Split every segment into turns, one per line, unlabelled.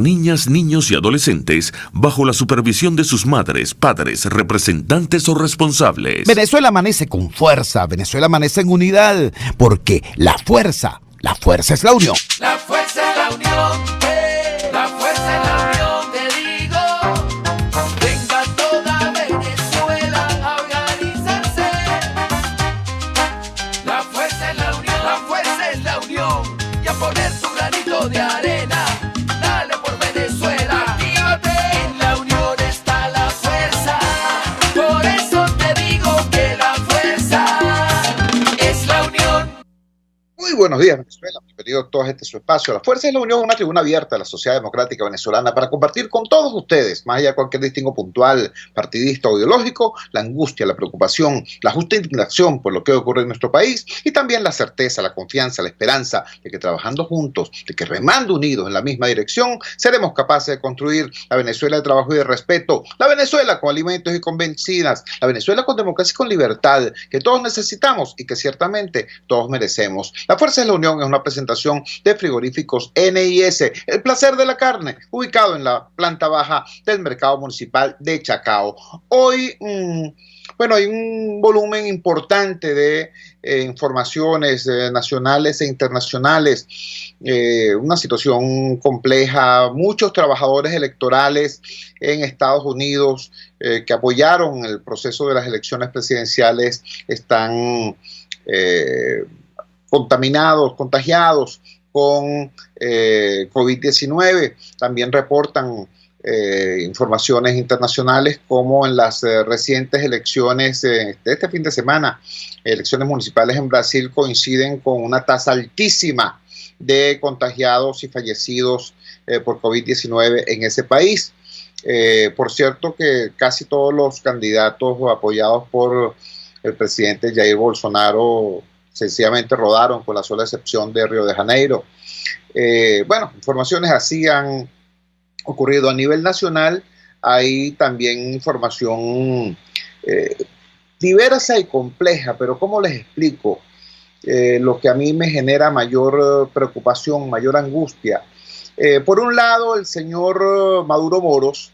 Niñas, niños y adolescentes bajo la supervisión de sus madres, padres, representantes o responsables.
Venezuela amanece con fuerza, Venezuela amanece en unidad, porque la fuerza es la unión.
La fuerza es la unión, la fuerza es la unión, te digo. Venga toda Venezuela a organizarse. La fuerza es la unión, la fuerza es la unión, y a poner tu granito de arena. Dale por Venezuela, actívate. En la unión está la fuerza, por eso te digo que la fuerza es la unión.
Muy buenos días, Venezuela. Bienvenidos todos a este su espacio. La Fuerza es la Unión, una tribuna abierta de la sociedad democrática venezolana para compartir con todos ustedes, más allá de cualquier distingo puntual, partidista o ideológico, la angustia, la preocupación, la justa indignación por lo que ocurre en nuestro país y también la certeza, la confianza, la esperanza de que trabajando juntos, de que remando unidos en la misma dirección, seremos capaces de construir la Venezuela de trabajo y de respeto, la Venezuela con alimentos y con medicinas, la Venezuela con democracia y con libertad, que todos necesitamos y que ciertamente todos merecemos. La Fuerza es la Unión es una presentación de frigoríficos NIS, el placer de la carne, ubicado en la planta baja del mercado municipal de Chacao. Hoy, hay un volumen importante de informaciones nacionales e internacionales, una situación compleja, muchos trabajadores electorales en Estados Unidos que apoyaron el proceso de las elecciones presidenciales están contagiados con COVID-19. También reportan informaciones internacionales como en las recientes elecciones de este fin de semana, elecciones municipales en Brasil coinciden con una tasa altísima de contagiados y fallecidos por COVID-19 en ese país. Por cierto que casi todos los candidatos apoyados por el presidente Jair Bolsonaro sencillamente rodaron, con la sola excepción de Río de Janeiro. Informaciones así han ocurrido a nivel nacional. Hay también información diversa y compleja, pero ¿cómo les explico? Lo que a mí me genera mayor preocupación, mayor angustia. Por un lado, el señor Maduro Moros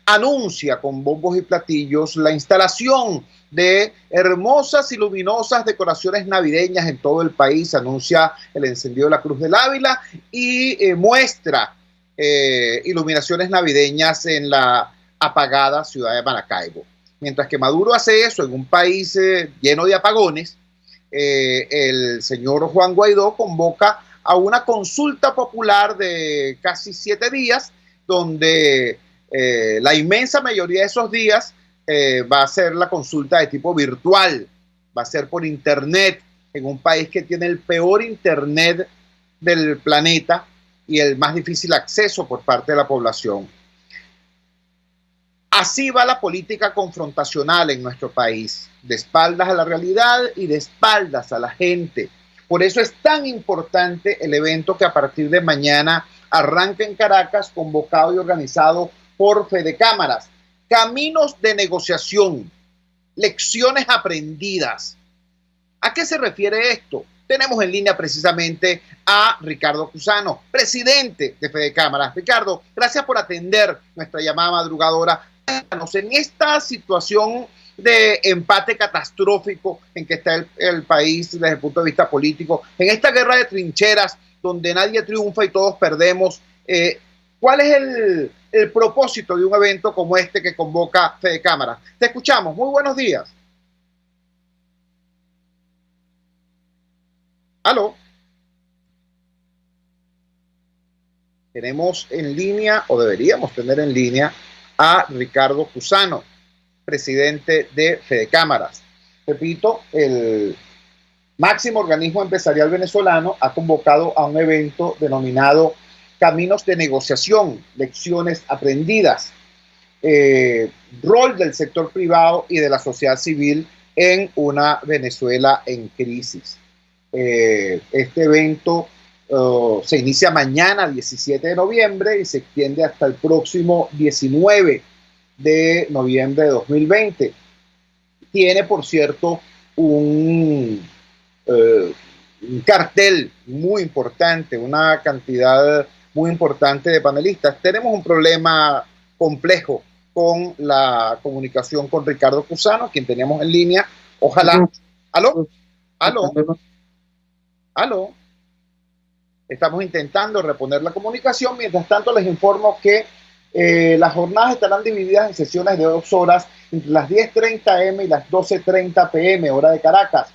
anuncia con bombos y platillos la instalación de hermosas y luminosas decoraciones navideñas en todo el país, anuncia el encendido de la Cruz del Ávila y muestra iluminaciones navideñas en la apagada ciudad de Maracaibo. Mientras que Maduro hace eso en un país lleno de apagones, el señor Juan Guaidó convoca a una consulta popular de casi 7 días, donde la inmensa mayoría de esos días va a ser la consulta de tipo virtual, va a ser por internet, en un país que tiene el peor internet del planeta y el más difícil acceso por parte de la población. Así va la política confrontacional en nuestro país, de espaldas a la realidad y de espaldas a la gente. Por eso es tan importante el evento que a partir de mañana arranca en Caracas, convocado y organizado por Fedecámaras. Caminos de negociación, lecciones aprendidas. ¿A qué se refiere esto? Tenemos en línea precisamente a Ricardo Cusano, presidente de Fedecámaras. Ricardo, gracias por atender nuestra llamada madrugadora. En esta situación de empate catastrófico en que está el país desde el punto de vista político, en esta guerra de trincheras donde nadie triunfa y todos perdemos, ¿cuál es el propósito de un evento como este que convoca Fedecámaras? Te escuchamos. Muy buenos días. ¿Aló? Tenemos en línea, o deberíamos tener en línea, a Ricardo Cusano, presidente de Fedecámaras. Repito, el máximo organismo empresarial venezolano ha convocado a un evento denominado Caminos de negociación, lecciones aprendidas, rol del sector privado y de la sociedad civil en una Venezuela en crisis. Este evento se inicia mañana, 17 de noviembre, y se extiende hasta el próximo 19 de noviembre de 2020. Tiene, por cierto, un cartel muy importante, una cantidad muy importante de panelistas. Tenemos un problema complejo con la comunicación con Ricardo Cusano, quien teníamos en línea. Ojalá. ¿Aló? ¿Aló? ¿Aló? Estamos intentando reponer la comunicación. Mientras tanto, les informo que las jornadas estarán divididas en sesiones de 2 horas entre las 10:30 am y las 12:30 pm, hora de Caracas,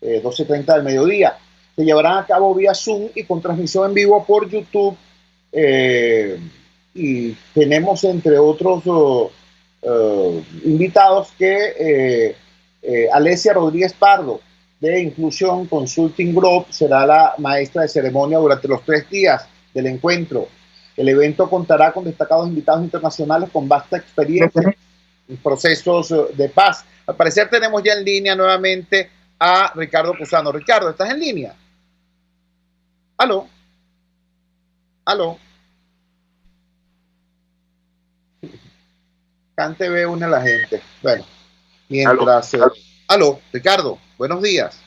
12:30 del mediodía. Se llevarán a cabo vía Zoom y con transmisión en vivo por YouTube. Y tenemos, entre otros invitados, que Alesia Rodríguez Pardo, de Inclusion Consulting Group, será la maestra de ceremonia durante los 3 días del encuentro. El evento contará con destacados invitados internacionales con vasta experiencia en procesos de paz. Al parecer tenemos ya en línea nuevamente a Ricardo Cusano. Ricardo, ¿estás en línea? ¿Aló? ¿Aló? CanTV une a la gente. Bueno, mientras... ¿Aló? Ricardo, buenos días.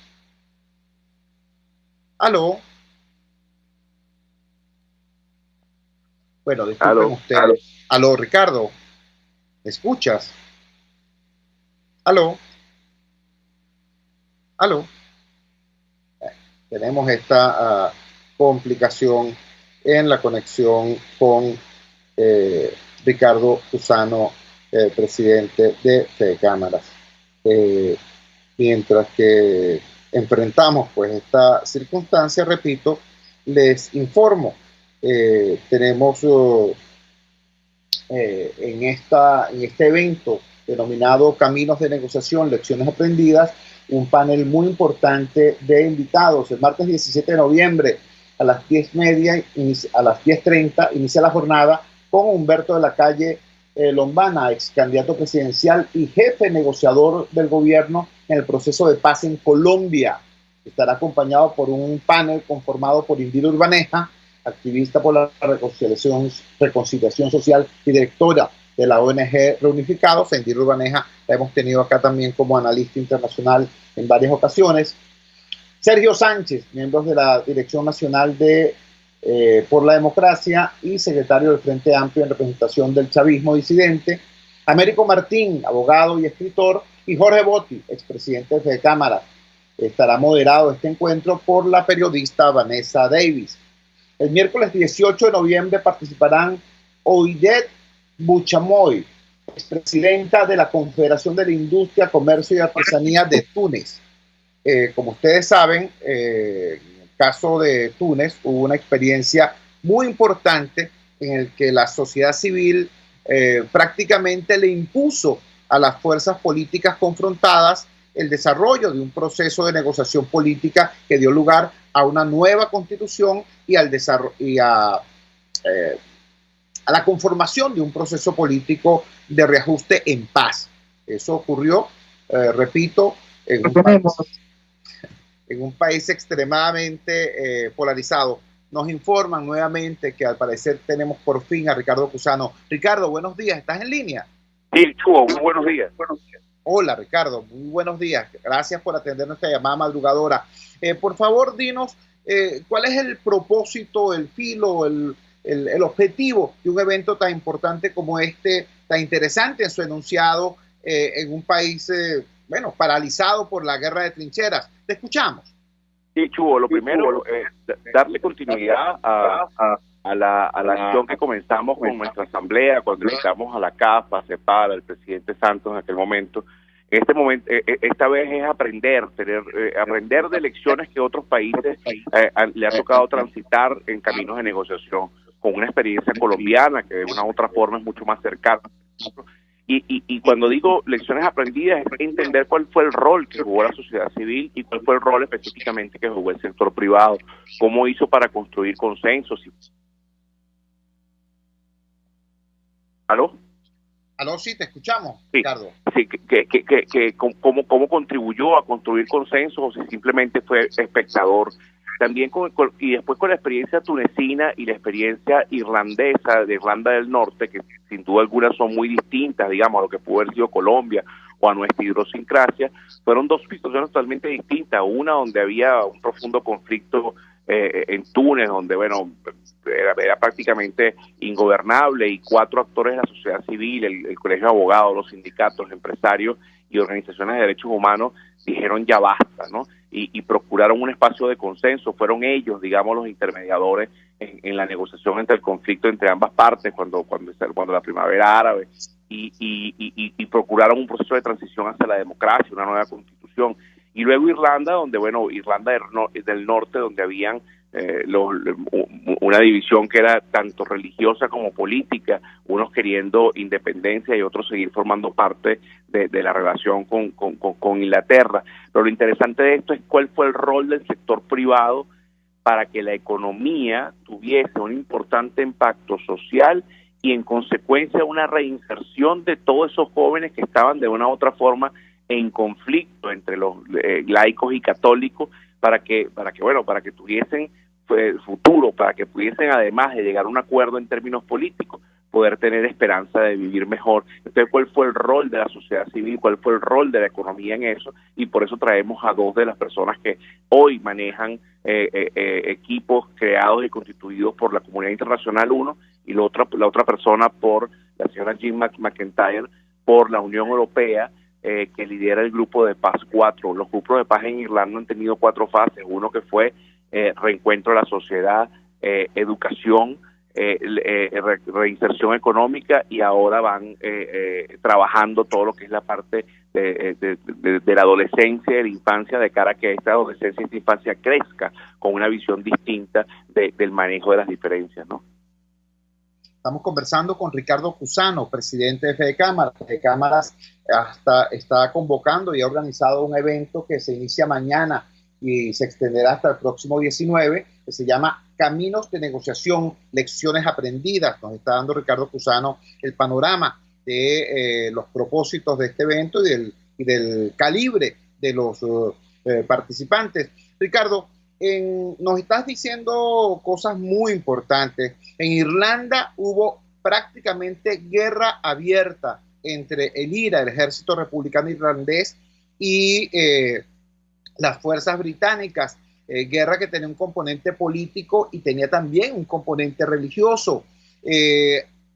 ¿Aló? Bueno, disculpen ustedes. ¿Aló, Ricardo? ¿Me escuchas? ¿Aló? ¿Aló? Tenemos esta complicación en la conexión con Ricardo Cusano, presidente de Fedecámaras. Mientras que enfrentamos pues esta circunstancia, repito, les informo, tenemos en este evento denominado Caminos de Negociación, Lecciones Aprendidas, un panel muy importante de invitados. El martes 17 de noviembre a las 10:30, a las 10:30 inicia la jornada con Humberto de la Calle Lombana, ex candidato presidencial y jefe negociador del gobierno en el proceso de paz en Colombia. Estará acompañado por un panel conformado por Indira Urbaneja, activista por la reconciliación social y directora de la ONG Reunificados. A Indira Urbaneja la hemos tenido acá también como analista internacional en varias ocasiones. Sergio Sánchez, miembro de la Dirección Nacional de por la Democracia y secretario del Frente Amplio en representación del chavismo disidente. Américo Martín, abogado y escritor, y Jorge Botti, expresidente de Fedecámaras. Estará moderado este encuentro por la periodista Vanessa Davis. El miércoles 18 de noviembre participarán Oidet Buchamoy, expresidenta de la Confederación de la Industria, Comercio y Artesanía de Túnez. Como ustedes saben, en el caso de Túnez hubo una experiencia muy importante en el que la sociedad civil prácticamente le impuso a las fuerzas políticas confrontadas el desarrollo de un proceso de negociación política que dio lugar a una nueva constitución y al desarrollo y a la conformación de un proceso político de reajuste en paz. Eso ocurrió, repito, en un país extremadamente polarizado. Nos informan nuevamente que al parecer tenemos por fin a Ricardo Cusano. Ricardo, buenos días, ¿estás en línea?
Sí, Chuo, muy buenos días.
Hola, Ricardo, muy buenos días. Gracias por atender nuestra llamada madrugadora. Por favor, dinos cuál es el propósito, el filo, el objetivo de un evento tan importante como este, tan interesante en su enunciado, en un país, paralizado por la guerra de trincheras. Te escuchamos.
Sí, Chuo, lo primero es darle continuidad a la acción que comenzamos con nuestra asamblea cuando llegamos a la CAF, a CEPAL, al presidente Santos en aquel momento. En este momento, esta vez es aprender de lecciones que otros países le ha tocado transitar en caminos de negociación, con una experiencia colombiana que de una u otra forma es mucho más cercana. Y cuando digo lecciones aprendidas es entender cuál fue el rol que jugó la sociedad civil y cuál fue el rol específicamente que jugó el sector privado, cómo hizo para construir consensos. ¿Aló?
Aló, sí, te escuchamos,
sí,
Ricardo.
Sí, cómo contribuyó a construir consensos o si simplemente fue espectador. También y después con la experiencia tunecina y la experiencia irlandesa de Irlanda del Norte, que sin duda alguna son muy distintas, digamos, a lo que pudo haber sido Colombia o a nuestra idiosincrasia, fueron dos situaciones totalmente distintas. Una donde había un profundo conflicto en Túnez, donde, bueno, era prácticamente ingobernable, y 4 actores de la sociedad civil, el Colegio de Abogados, los sindicatos, los empresarios y organizaciones de derechos humanos dijeron ya basta, ¿no? Y procuraron un espacio de consenso. Fueron ellos, digamos, los intermediadores en la negociación entre el conflicto entre ambas partes cuando la primavera árabe, y procuraron un proceso de transición hacia la democracia, una nueva constitución. Y luego Irlanda, donde, bueno, Irlanda del Norte, donde habían una división que era tanto religiosa como política, unos queriendo independencia y otros seguir formando parte de la relación con Inglaterra. Pero lo interesante de esto es cuál fue el rol del sector privado para que la economía tuviese un importante impacto social y, en consecuencia, una reinserción de todos esos jóvenes que estaban de una u otra forma en conflicto entre los laicos y católicos, para que tuviesen futuro, para que pudiesen, además de llegar a un acuerdo en términos políticos, poder tener esperanza de vivir mejor. Entonces, ¿cuál fue el rol de la sociedad civil? ¿Cuál fue el rol de la economía en eso? Y por eso traemos a 2 de las personas que hoy manejan equipos creados y constituidos por la comunidad internacional, uno, y la otra persona por la señora Jean McIntyre, por la Unión Europea, que lidera el grupo de paz 4. Los grupos de paz en Irlanda han tenido 4 fases, uno que fue reencuentro de la sociedad, educación, reinserción económica, y ahora van trabajando todo lo que es la parte de la adolescencia y de la infancia, de cara a que esta adolescencia y esta infancia crezca con una visión distinta del manejo de las diferencias, ¿no?
Estamos conversando con Ricardo Cusano, presidente de Fede Cámaras. Fede Cámaras está convocando y ha organizado un evento que se inicia mañana y se extenderá hasta el próximo 19, que se llama Caminos de Negociación, Lecciones Aprendidas. Nos está dando Ricardo Cusano el panorama de los propósitos de este evento y del calibre de los participantes. Ricardo, nos estás diciendo cosas muy importantes. En Irlanda hubo prácticamente guerra abierta entre el IRA, el Ejército Republicano Irlandés, y las fuerzas británicas, guerra que tenía un componente político y tenía también un componente religioso.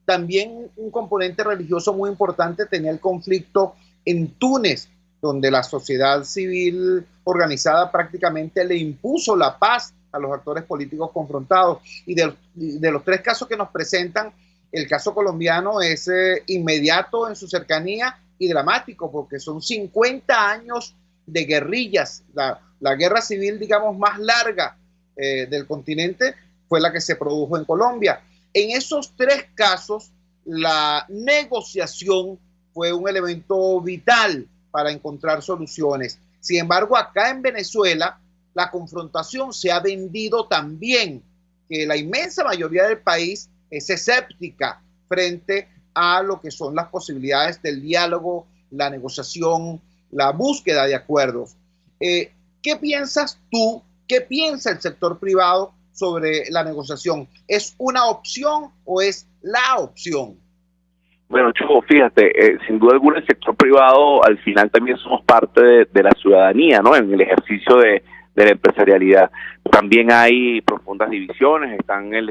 También un componente religioso muy importante tenía el conflicto en Túnez, donde la sociedad civil organizada prácticamente le impuso la paz a los actores políticos confrontados. Y de los 3 casos que nos presentan, el caso colombiano es inmediato en su cercanía y dramático, porque son 50 años de guerrillas. La guerra civil, digamos, más larga del continente fue la que se produjo en Colombia. En esos 3 casos, la negociación fue un elemento vital para encontrar soluciones. Sin embargo, acá en Venezuela, la confrontación se ha vendido tan bien que la inmensa mayoría del país es escéptica frente a lo que son las posibilidades del diálogo, la negociación, la búsqueda de acuerdos. ¿Qué piensas tú? ¿Qué piensa el sector privado sobre la negociación? ¿Es una opción o es la opción?
Bueno, Chugo, fíjate, sin duda alguna el sector privado al final también somos parte de la ciudadanía, ¿no? En el ejercicio de la empresarialidad. También hay profundas divisiones, están el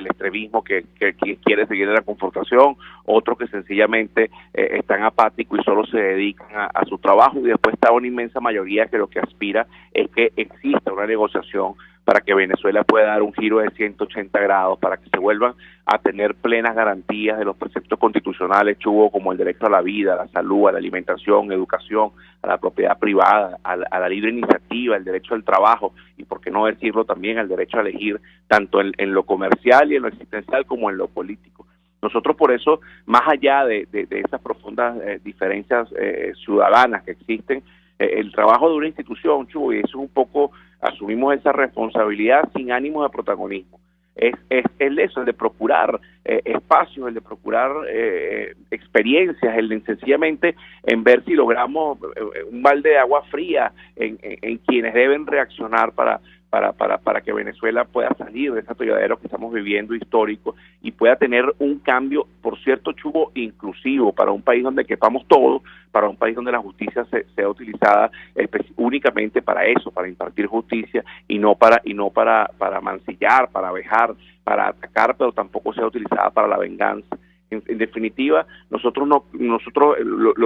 extremismo que quiere seguir en la confrontación, otros que sencillamente están apáticos y solo se dedican a su trabajo, y después está una inmensa mayoría que lo que aspira es que exista una negociación para que Venezuela pueda dar un giro de 180 grados, para que se vuelvan a tener plenas garantías de los preceptos constitucionales, Chugo, como el derecho a la vida, a la salud, a la alimentación, educación, a la propiedad privada, a la libre iniciativa, el derecho al trabajo, y por qué no decirlo también, al derecho a elegir tanto en lo comercial y en lo existencial como en lo político. Nosotros por eso, más allá de esas profundas diferencias ciudadanas que existen, el trabajo de una institución, Chugo, y eso es un poco, asumimos esa responsabilidad sin ánimo de protagonismo. Es el de procurar espacios, el de procurar experiencias, el de sencillamente en ver si logramos un balde de agua fría en quienes deben reaccionar para para que Venezuela pueda salir de ese atolladero que estamos viviendo histórico y pueda tener un cambio, por cierto, Chugo, inclusivo, para un país donde quepamos todos, para un país donde la justicia sea utilizada únicamente para eso, para impartir justicia y no para mancillar, para vejar, para atacar, pero tampoco sea utilizada para la venganza. En definitiva, nosotros lo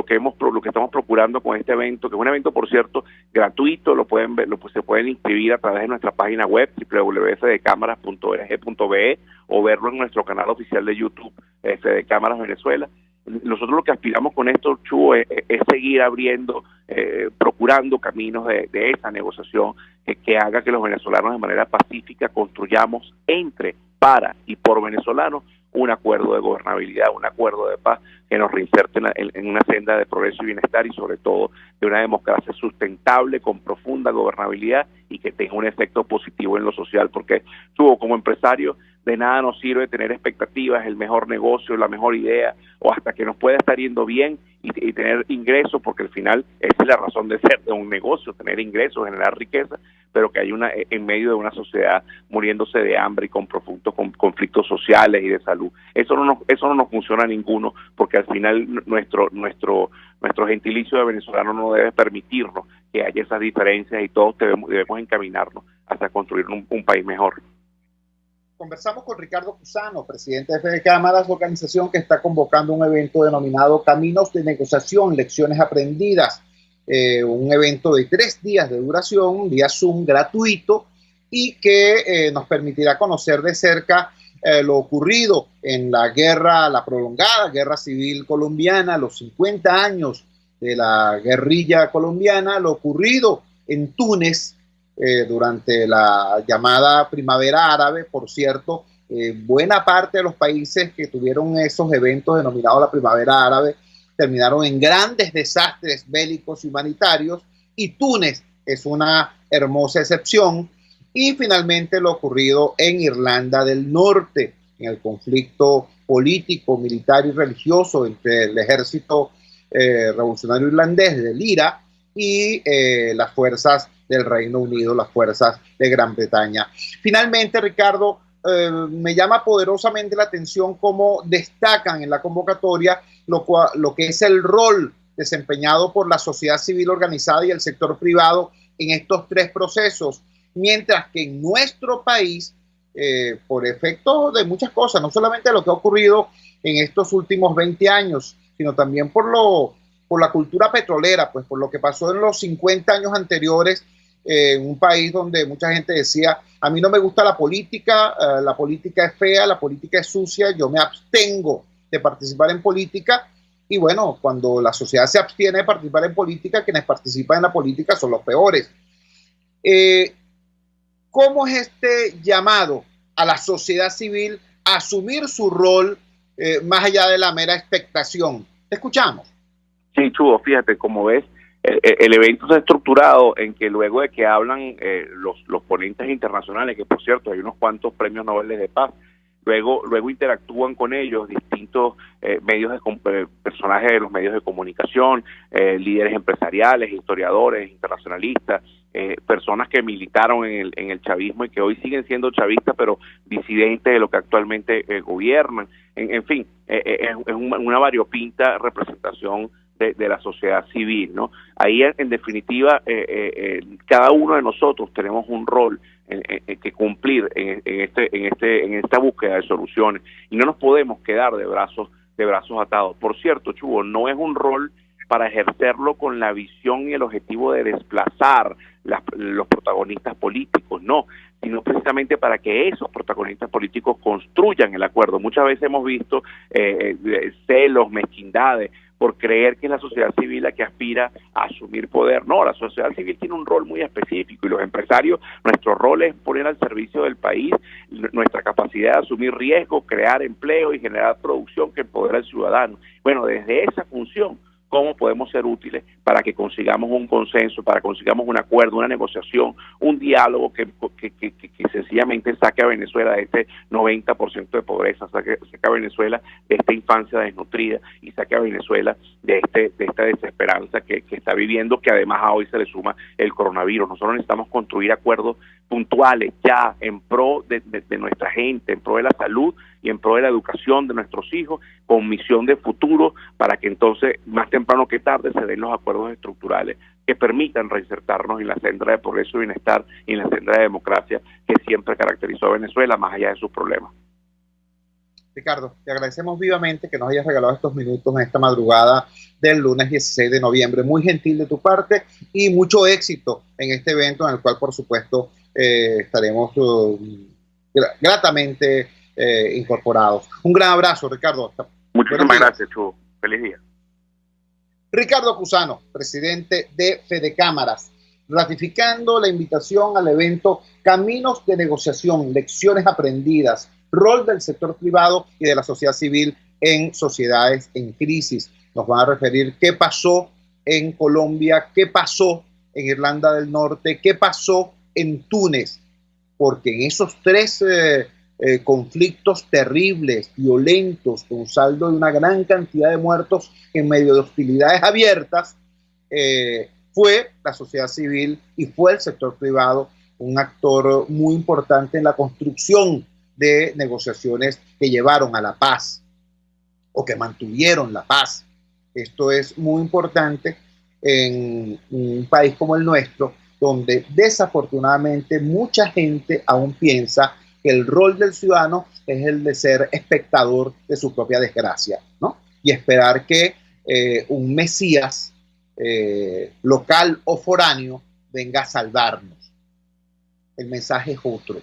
que estamos procurando con este evento, que es un evento, por cierto, gratuito, lo pueden ver, se pueden inscribir a través de nuestra página web www.fdcamaras.org.be o verlo en nuestro canal oficial de YouTube, FD Cámaras Venezuela. Nosotros lo que aspiramos con esto, Chugo, es seguir abriendo, procurando caminos de esa negociación que haga que los venezolanos de manera pacífica construyamos para y por venezolanos un acuerdo de gobernabilidad, un acuerdo de paz que nos reinserte en una senda de progreso y bienestar y sobre todo de una democracia sustentable con profunda gobernabilidad y que tenga un efecto positivo en lo social, porque tú como empresario de nada nos sirve tener expectativas, el mejor negocio, la mejor idea o hasta que nos pueda estar yendo bien y tener ingresos, porque al final esa es la razón de ser de un negocio, tener ingresos, generar riqueza, pero que hay en medio de una sociedad muriéndose de hambre y con profundos conflictos sociales y de salud. Eso no nos funciona a ninguno, porque al final nuestro gentilicio de venezolano no debe permitirnos que haya esas diferencias y todos debemos encaminarnos hacia construir un país mejor.
Conversamos con Ricardo Cusano, presidente de FD Cámaras, organización que está convocando un evento denominado Caminos de Negociación, Lecciones Aprendidas, un evento de 3 días de duración, vía Zoom gratuito y que nos permitirá conocer de cerca lo ocurrido en la prolongada guerra civil colombiana, los 50 años de la guerrilla colombiana, lo ocurrido en Túnez, durante la llamada Primavera Árabe. Por cierto, buena parte de los países que tuvieron esos eventos denominados la Primavera Árabe terminaron en grandes desastres bélicos y humanitarios, y Túnez es una hermosa excepción. Y finalmente lo ocurrido en Irlanda del Norte, en el conflicto político, militar y religioso entre el ejército revolucionario irlandés del IRA y las fuerzas del Reino Unido, las fuerzas de Gran Bretaña. Finalmente, Ricardo, me llama poderosamente la atención cómo destacan en la convocatoria lo que es el rol desempeñado por la sociedad civil organizada y el sector privado en estos 3 procesos, mientras que en nuestro país, por efecto de muchas cosas, no solamente lo que ha ocurrido en estos últimos 20 años, sino también por la cultura petrolera, pues por lo que pasó en los 50 años anteriores, en un país donde mucha gente decía, a mí no me gusta la política es fea, la política es sucia, yo me abstengo de participar en política. Y bueno, cuando la sociedad se abstiene de participar en política, quienes participan en la política son los peores. ¿Cómo es este llamado a la sociedad civil a asumir su rol más allá de la mera expectación? Te escuchamos.
Sí, Chugo, fíjate, como ves, el evento está estructurado en que luego de que hablan los ponentes internacionales, que por cierto hay unos cuantos premios Nobel de paz, luego interactúan con ellos distintos personajes de los medios de comunicación, líderes empresariales, historiadores, internacionalistas, personas que militaron en el chavismo y que hoy siguen siendo chavistas, pero disidentes de lo que actualmente gobiernan. En fin, es una variopinta representación de la sociedad civil, ¿no? Ahí, en definitiva, cada uno de nosotros tenemos un rol que cumplir en esta búsqueda de soluciones, y no nos podemos quedar de brazos atados. Por cierto, Chugo, no es un rol para ejercerlo con la visión y el objetivo de desplazar los protagonistas políticos, no, sino precisamente para que esos protagonistas políticos construyan el acuerdo. Muchas veces hemos visto celos, mezquindades, por creer que es la sociedad civil la que aspira a asumir poder. No, la sociedad civil tiene un rol muy específico, y los empresarios, nuestro rol es poner al servicio del país nuestra capacidad de asumir riesgos, crear empleo y generar producción que empodera al ciudadano. Bueno, desde esa función cómo podemos ser útiles para que consigamos un consenso, para que consigamos un acuerdo, una negociación, un diálogo que sencillamente saque a Venezuela de este 90% de pobreza, saque a Venezuela de esta infancia desnutrida y saque a Venezuela de esta desesperanza que está viviendo, que además a hoy se le suma el coronavirus. Nosotros necesitamos construir acuerdos puntuales ya en pro de nuestra gente, en pro de la salud y en pro de la educación de nuestros hijos, con misión de futuro, para que entonces más temprano que tarde se den los acuerdos estructurales que permitan reinsertarnos en la senda de progreso y bienestar y en la senda de democracia que siempre caracterizó a Venezuela, más allá de sus problemas.
Ricardo, te agradecemos vivamente que nos hayas regalado estos minutos en esta madrugada del lunes 16 de noviembre. Muy gentil de tu parte y mucho éxito en este evento en el cual, por supuesto, estaremos gratamente incorporados. Un gran abrazo, Ricardo.
Muchísimas gracias, Chugo. Feliz día.
Ricardo Cusano, presidente de Fedecámaras, ratificando la invitación al evento Caminos de Negociación, Lecciones Aprendidas, Rol del Sector Privado y de la Sociedad Civil en Sociedades en Crisis. Nos van a referir qué pasó en Colombia, qué pasó en Irlanda del Norte, qué pasó en Túnez, porque en esos tres conflictos terribles, violentos, con un saldo de una gran cantidad de muertos en medio de hostilidades abiertas, fue la sociedad civil y fue el sector privado un actor muy importante en la construcción de negociaciones que llevaron a la paz o que mantuvieron la paz. Esto es muy importante en un país como el nuestro, donde desafortunadamente mucha gente aún piensa que el rol del ciudadano es el de ser espectador de su propia desgracia, ¿no? Y esperar que un Mesías local o foráneo venga a salvarnos. El mensaje es otro.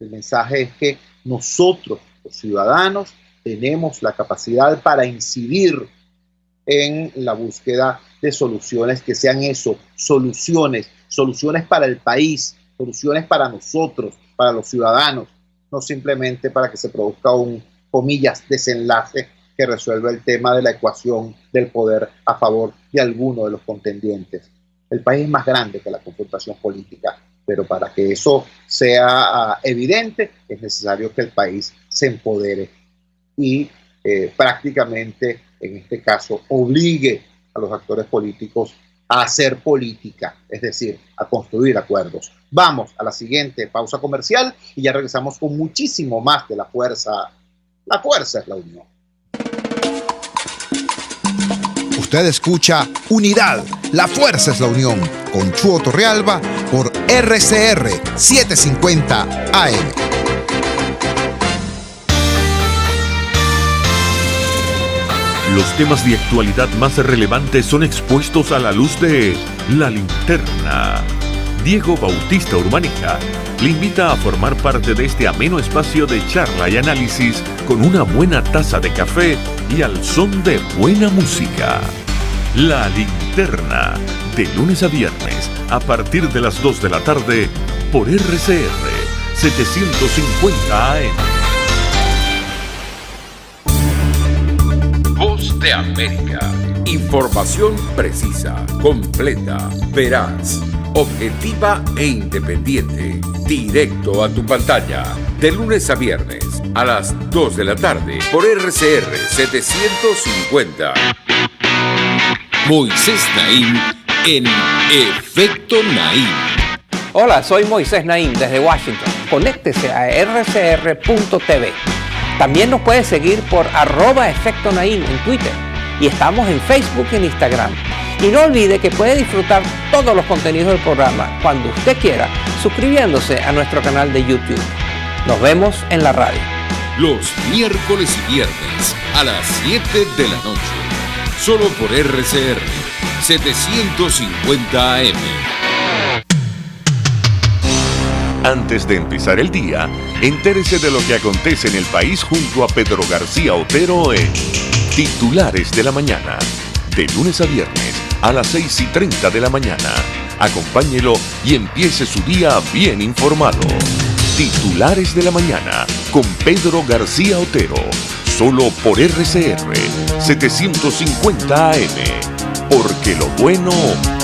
El mensaje es que nosotros, los ciudadanos, tenemos la capacidad para incidir en la búsqueda de soluciones que sean eso, soluciones para el país, soluciones para nosotros, para los ciudadanos, no simplemente para que se produzca un, comillas, desenlace que resuelva el tema de la ecuación del poder a favor de alguno de los contendientes. El país es más grande que la confrontación política, pero para que eso sea evidente es necesario que el país se empodere y prácticamente, en este caso, obligue a los actores políticos a hacer política, es decir, a construir acuerdos. Vamos a la siguiente pausa comercial y ya regresamos con muchísimo más de La Fuerza. La fuerza es la unión.
Usted escucha Unidad, la fuerza es la unión, con Chuo Torrealba por RCR 750 AM.
Los temas de actualidad más relevantes son expuestos a la luz de La Linterna. Diego Bautista Urbanica le invita a formar parte de este ameno espacio de charla y análisis con una buena taza de café y al son de buena música. La Linterna, de lunes a viernes, a partir de las 2 de la tarde, por RCR 750 AM.
Voz de América. Información precisa, completa, veraz, objetiva e independiente. Directo a tu pantalla. De lunes a viernes, a las 2 de la tarde, por RCR 750. Moisés Naim en Efecto Naim.
Hola, soy Moisés Naim desde Washington. Conéctese a rcr.tv. También nos puede seguir por @Efecto Naim en Twitter. Y estamos en Facebook y en Instagram. Y no olvide que puede disfrutar todos los contenidos del programa cuando usted quiera, suscribiéndose a nuestro canal de YouTube. Nos vemos en la radio.
Los miércoles y viernes a las 7 de la noche. Solo por RCR 750 AM.
Antes de empezar el día, entérese de lo que acontece en el país junto a Pedro García Otero en Titulares de la Mañana. De lunes a viernes a las 6:30 de la mañana. Acompáñelo y empiece su día bien informado. Titulares de la Mañana con Pedro García Otero. Solo por RCR 750 AM. porque lo bueno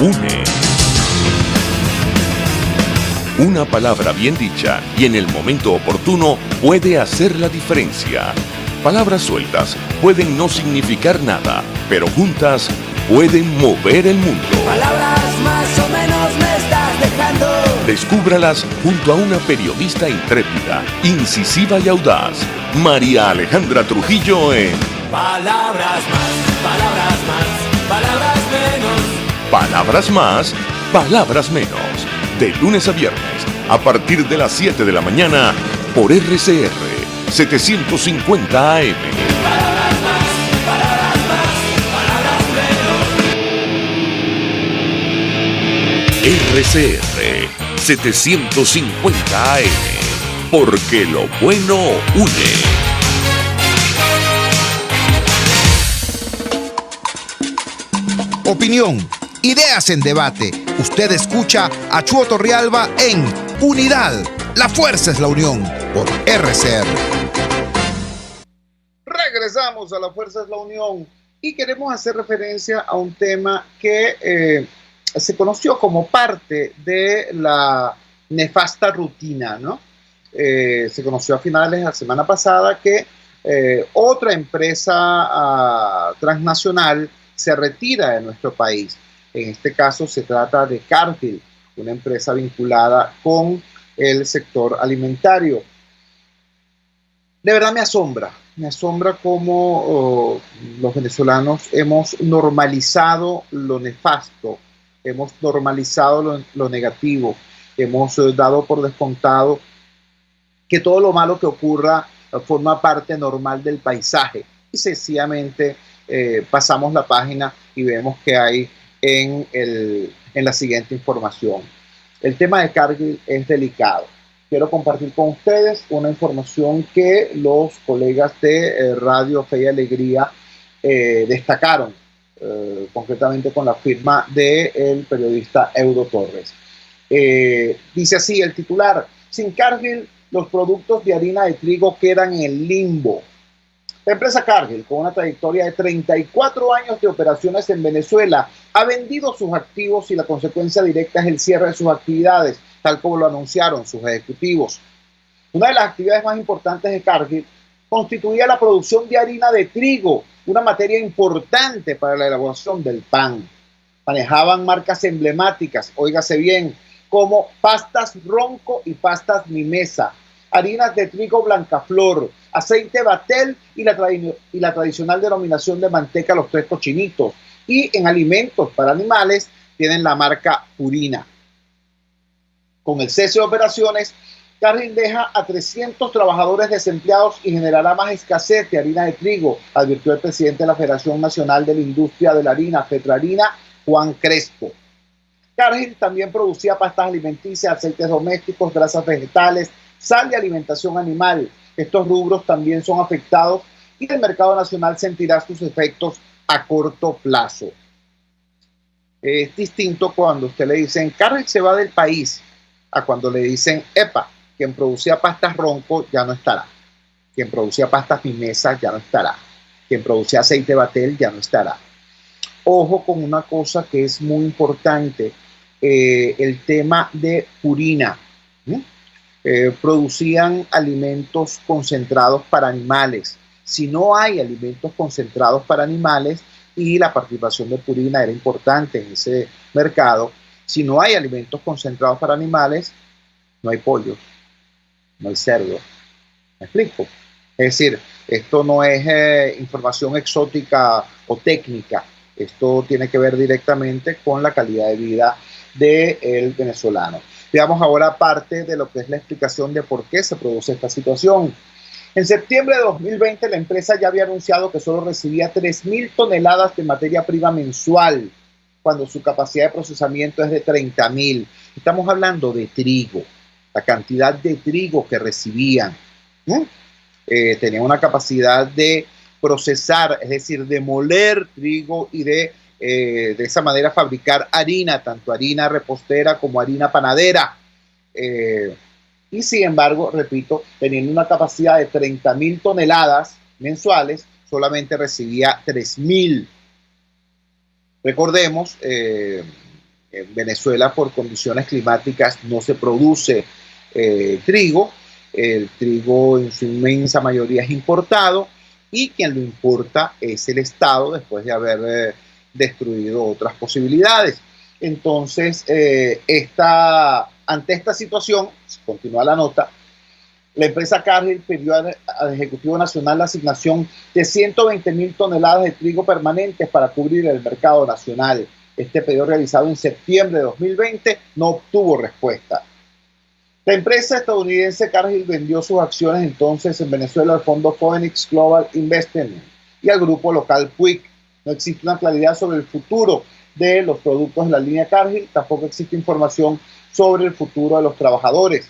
une. Una palabra bien dicha y en el momento oportuno puede hacer la diferencia. Palabras sueltas pueden no significar nada, pero juntas pueden mover el mundo.
Palabras más o menos me estás dejando.
Descúbralas junto a una periodista intrépida, incisiva y audaz, María Alejandra Trujillo en
Palabras más, palabras más, palabras menos.
Palabras más, palabras menos. De lunes a viernes, a partir de las 7 de la mañana, por RCR 750 AM.
Palabras más, palabras menos.
RCR 750 AM. Porque lo bueno une.
Opinión, ideas en debate. Usted escucha a Chuo Torrealba en Unidad. La fuerza es la unión por RCR.
Regresamos a La Fuerza es la Unión y queremos hacer referencia a un tema que se conoció como parte de la nefasta rutina, ¿no? Se conoció a finales de la semana pasada que otra empresa transnacional se retira de nuestro país. En este caso se trata de Cargill, una empresa vinculada con el sector alimentario. De verdad me asombra cómo los venezolanos hemos normalizado lo nefasto, hemos normalizado lo negativo, hemos dado por descontado que todo lo malo que ocurra forma parte normal del paisaje y sencillamente pasamos la página y vemos que hay en la siguiente información. El tema de Cargill es delicado. Quiero compartir con ustedes una información que los colegas de Radio Fe y Alegría destacaron, concretamente con la firma del periodista Eudo Torres. Dice así el titular: sin Cargill, los productos de harina de trigo quedan en el limbo. La empresa Cargill, con una trayectoria de 34 años de operaciones en Venezuela, ha vendido sus activos y la consecuencia directa es el cierre de sus actividades, tal como lo anunciaron sus ejecutivos. Una de las actividades más importantes de Cargill constituía la producción de harina de trigo, una materia importante para la elaboración del pan. Manejaban marcas emblemáticas, óigase bien, como pastas Ronco y pastas Mimesa, harinas de trigo Blancaflor, aceite Batel y la tradicional denominación de manteca Los Tres Cochinitos. Y en alimentos para animales tienen la marca Purina. Con el cese de operaciones, Cargill deja a 300 trabajadores desempleados y generará más escasez de harina de trigo, advirtió el presidente de la Federación Nacional de la Industria de la Harina, Fetrarina, Juan Crespo. Cargill también producía pastas alimenticias, aceites domésticos, grasas vegetales, sal de alimentación animal. Estos rubros también son afectados y el mercado nacional sentirá sus efectos a corto plazo. Es distinto cuando usted le dicen Cargill se va del país a cuando le dicen epa, quien producía pastas Ronco ya no estará, quien producía pastas Mimesa ya no estará, quien producía aceite Batel ya no estará. Ojo con una cosa que es muy importante, el tema de Purina. Producían alimentos concentrados para animales. Si no hay alimentos concentrados para animales, y la participación de Purina era importante en ese mercado, si no hay alimentos concentrados para animales, no hay pollo, no hay cerdo. ¿Me explico? Es decir, esto no es información exótica o técnica. Esto tiene que ver directamente con la calidad de vida del venezolano. Veamos ahora parte de lo que es la explicación de por qué se produce esta situación. En septiembre de 2020, la empresa ya había anunciado que solo recibía 3.000 toneladas de materia prima mensual, cuando su capacidad de procesamiento es de 30.000. Estamos hablando de trigo, la cantidad de trigo que recibían. Tenían una capacidad de procesar, es decir, de moler trigo y de esa manera fabricar harina, tanto harina repostera como harina panadera. Y sin embargo, repito, teniendo una capacidad de 30.000 toneladas mensuales, solamente recibía 3.000 Recordemos, en Venezuela por condiciones climáticas no se produce trigo. El trigo en su inmensa mayoría es importado y quien lo importa es el Estado después de haber destruido otras posibilidades. Entonces, ante esta situación, continúa la nota, la empresa Cargill pidió al Ejecutivo Nacional la asignación de 120.000 toneladas de trigo permanentes para cubrir el mercado nacional. Este pedido realizado en septiembre de 2020 no obtuvo respuesta. La empresa estadounidense Cargill vendió sus acciones entonces en Venezuela al fondo Phoenix Global Investment y al grupo local Puig. No existe una claridad sobre el futuro de los productos de la línea Cargill, tampoco existe información sobre el futuro de los trabajadores.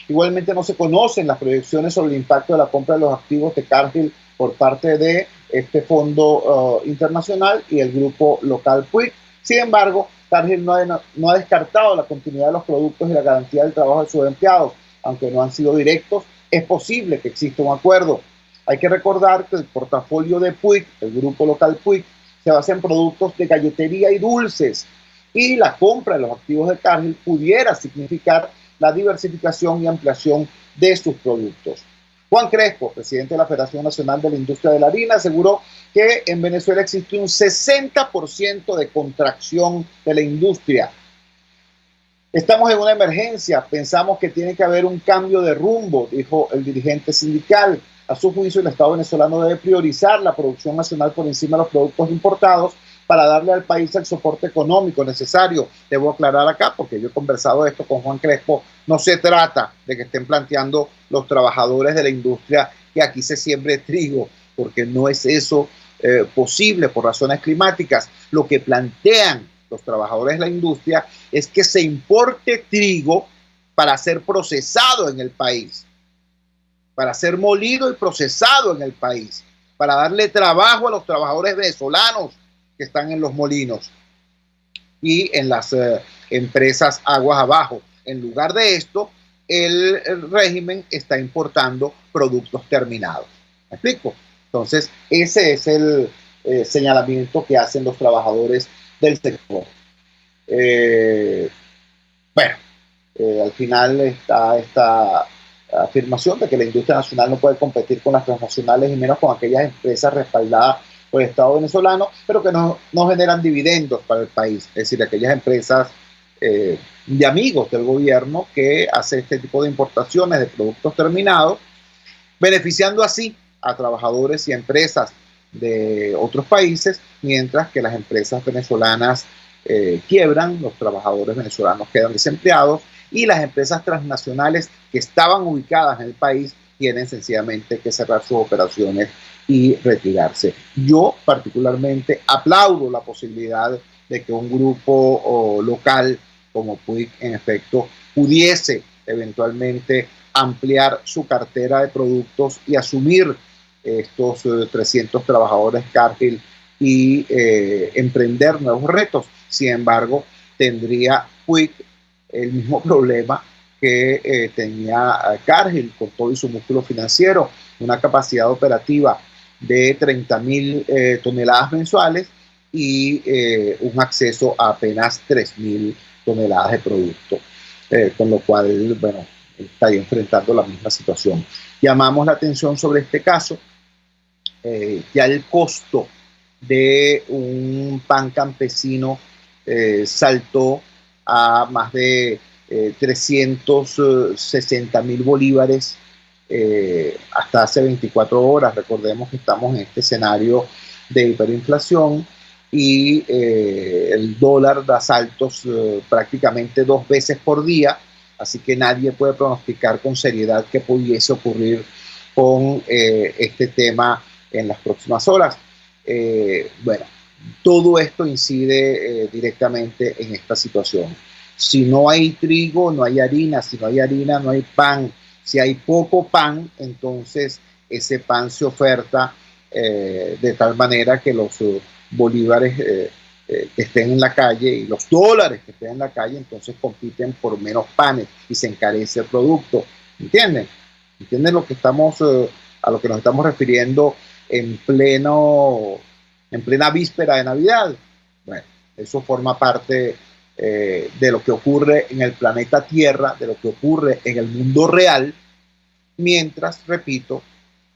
Igualmente no se conocen las proyecciones sobre el impacto de la compra de los activos de Cargill por parte de este fondo internacional y el grupo local Puig. Sin embargo, Cargill no ha descartado la continuidad de los productos y la garantía del trabajo de sus empleados, aunque no han sido directos. Es posible que exista un acuerdo. Hay que recordar que el portafolio de Puig, el grupo local Puig, se basa en productos de galletería y dulces, y la compra de los activos de Cargill pudiera significar la diversificación y ampliación de sus productos. Juan Crespo, presidente de la Federación Nacional de la Industria de la Harina, aseguró que en Venezuela existe un 60% de contracción de la industria. Estamos en una emergencia, pensamos que tiene que haber un cambio de rumbo, dijo el dirigente sindical. A su juicio, el Estado venezolano debe priorizar la producción nacional por encima de los productos importados para darle al país el soporte económico necesario. Debo aclarar acá, porque yo he conversado esto con Juan Crespo, no se trata de que estén planteando los trabajadores de la industria que aquí se siembre trigo, porque no es eso posible por razones climáticas. Lo que plantean los trabajadores de la industria es que se importe trigo para ser procesado en el país, para ser molido y procesado en el país, para darle trabajo a los trabajadores venezolanos que están en los molinos y en las empresas aguas abajo. En lugar de esto, el régimen está importando productos terminados. ¿Me explico? Entonces, ese es el señalamiento que hacen los trabajadores del sector. Al final está esta afirmación de que la industria nacional no puede competir con las transnacionales y menos con aquellas empresas respaldadas por el Estado venezolano, pero que no generan dividendos para el país. Es decir, aquellas empresas de amigos del gobierno que hace este tipo de importaciones de productos terminados, beneficiando así a trabajadores y empresas de otros países, mientras que las empresas venezolanas quiebran, los trabajadores venezolanos quedan desempleados y las empresas transnacionales que estaban ubicadas en el país tienen sencillamente que cerrar sus operaciones y retirarse. Yo particularmente aplaudo la posibilidad de que un grupo local como Puig, en efecto, pudiese eventualmente ampliar su cartera de productos y asumir estos 300 trabajadores Cargill y emprender nuevos retos. Sin embargo, tendría Puig el mismo problema que tenía Cargill con todo y su músculo financiero, una capacidad operativa de 30.000 toneladas mensuales y un acceso a apenas 3.000 toneladas de producto, con lo cual, bueno, está ahí enfrentando la misma situación. Llamamos la atención sobre este caso. Ya el costo de un pan campesino saltó a más de 360.000 bolívares hasta hace 24 horas. Recordemos que estamos en este escenario de hiperinflación y el dólar da saltos prácticamente 2 veces por día, así que nadie puede pronosticar con seriedad qué pudiese ocurrir con este tema en las próximas horas. Todo esto incide directamente en esta situación. Si no hay trigo, no hay harina. Si no hay harina, no hay pan. Si hay poco pan, entonces ese pan se oferta de tal manera que los bolívares que estén en la calle y los dólares que estén en la calle, entonces compiten por menos panes y se encarece el producto. ¿Entienden? ¿Entienden lo que estamos, a lo que nos estamos refiriendo en plena víspera de Navidad? Bueno, eso forma parte de lo que ocurre en el planeta Tierra, de lo que ocurre en el mundo real, mientras, repito,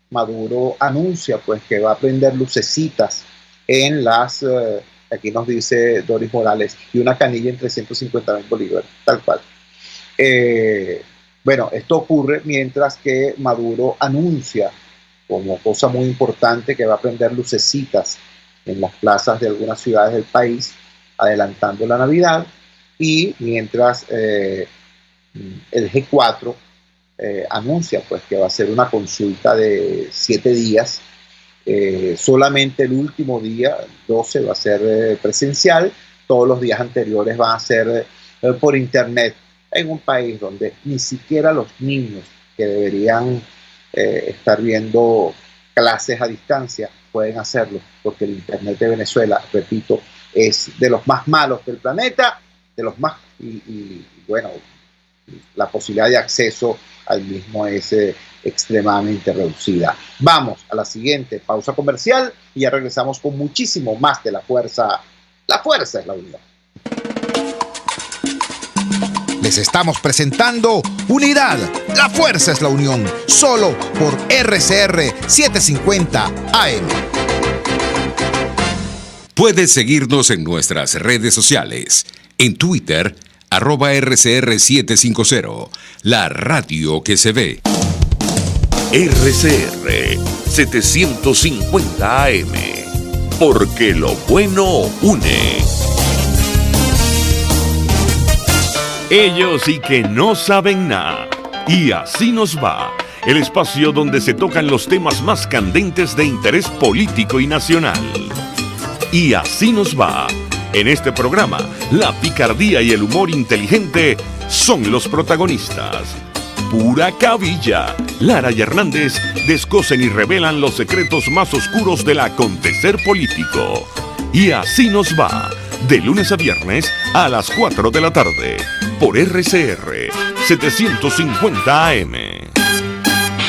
Maduro anuncia pues que va a prender lucecitas en las, aquí nos dice Doris Morales, y una canilla en 350.000 bolívares, tal cual. Bueno, esto ocurre mientras que Maduro anuncia como cosa muy importante que va a prender lucecitas en las plazas de algunas ciudades del país, adelantando la Navidad, y mientras el G4 anuncia pues que va a ser una consulta de 7 días, solamente el último día, 12, va a ser presencial, todos los días anteriores van a ser por internet, en un país donde ni siquiera los niños que deberían estar viendo clases a distancia pueden hacerlo, porque el internet de Venezuela, repito, es de los más malos del planeta, de los más, y bueno, la posibilidad de acceso al mismo es extremadamente reducida. Vamos a la siguiente pausa comercial y ya regresamos con muchísimo más de La Fuerza. La Fuerza es la unidad.
Les estamos presentando Unidad, la fuerza es la unión, solo por RCR 750 AM.
Puedes seguirnos en nuestras redes sociales. En Twitter, @RCR750, la radio que se ve.
RCR 750 AM, porque lo bueno une. Ellos sí que no saben nada. Y así nos va. El espacio donde se tocan los temas más candentes de interés político y nacional. Y así nos va. En este programa, la picardía y el humor inteligente son los protagonistas. Pura cabilla. Lara y Hernández descosen y revelan los secretos más oscuros del acontecer político. Y así nos va. De lunes a viernes a las 4 de la tarde. Por RCR 750 AM.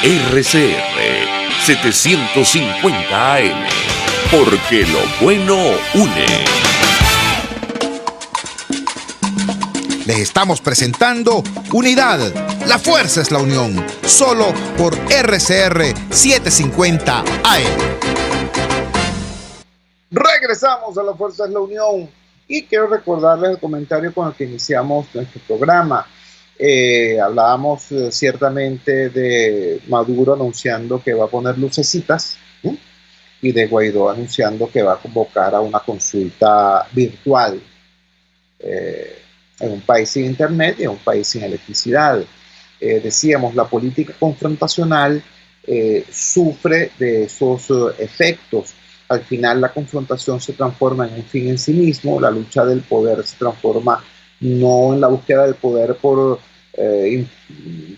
RCR 750 AM. Porque lo bueno une.
Les estamos presentando Unidad, la fuerza es la unión, solo por RCR 750 AM.
Regresamos a La Fuerza es la Unión y quiero recordarles el comentario con el que iniciamos nuestro programa. Hablábamos ciertamente de Maduro anunciando que va a poner lucecitas, ¿sí? Y de Guaidó anunciando que va a convocar a una consulta virtual en un país sin internet y en un país sin electricidad. Decíamos, la política confrontacional sufre de esos efectos. Al final la confrontación se transforma en un fin en sí mismo, la lucha del poder se transforma no en la búsqueda del poder por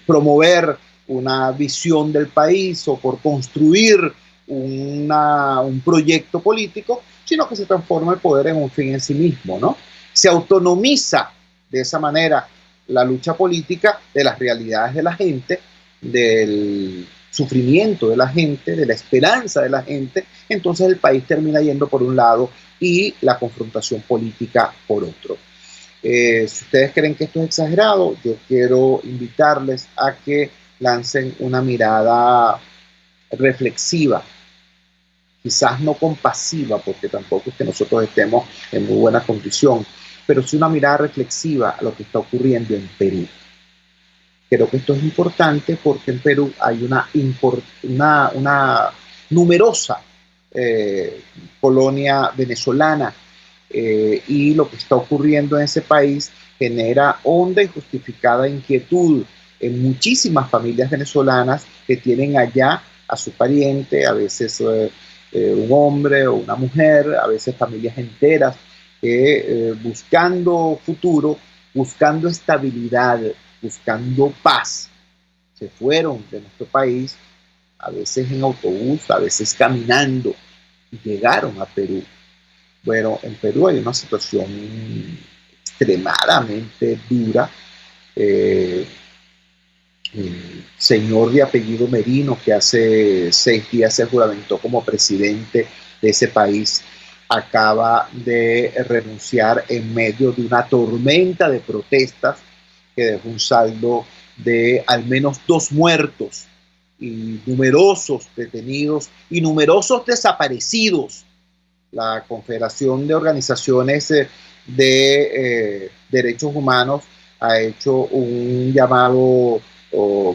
promover una visión del país o por construir un proyecto político, sino que se transforma el poder en un fin en sí mismo, ¿no? Se autonomiza de esa manera la lucha política de las realidades de la gente, del sufrimiento de la gente, de la esperanza de la gente. Entonces el país termina yendo por un lado y la confrontación política por otro. Si ustedes creen que esto es exagerado, yo quiero invitarles a que lancen una mirada reflexiva, quizás no compasiva, porque tampoco es que nosotros estemos en muy buena condición, pero sí una mirada reflexiva a lo que está ocurriendo en Perú. Creo que esto es importante porque en Perú hay una numerosa colonia venezolana y lo que está ocurriendo en ese país genera honda y justificada inquietud en muchísimas familias venezolanas que tienen allá a su pariente, a veces un hombre o una mujer, a veces familias enteras, buscando futuro, buscando estabilidad, buscando paz, se fueron de nuestro país, a veces en autobús, a veces caminando, y llegaron a Perú. Bueno, en Perú hay una situación extremadamente dura. El señor de apellido Merino, que hace 6 días se juramentó como presidente de ese país, acaba de renunciar en medio de una tormenta de protestas que dejó un saldo de al menos 2 muertos y numerosos detenidos y numerosos desaparecidos. La Confederación de Organizaciones de Derechos Humanos ha hecho un llamado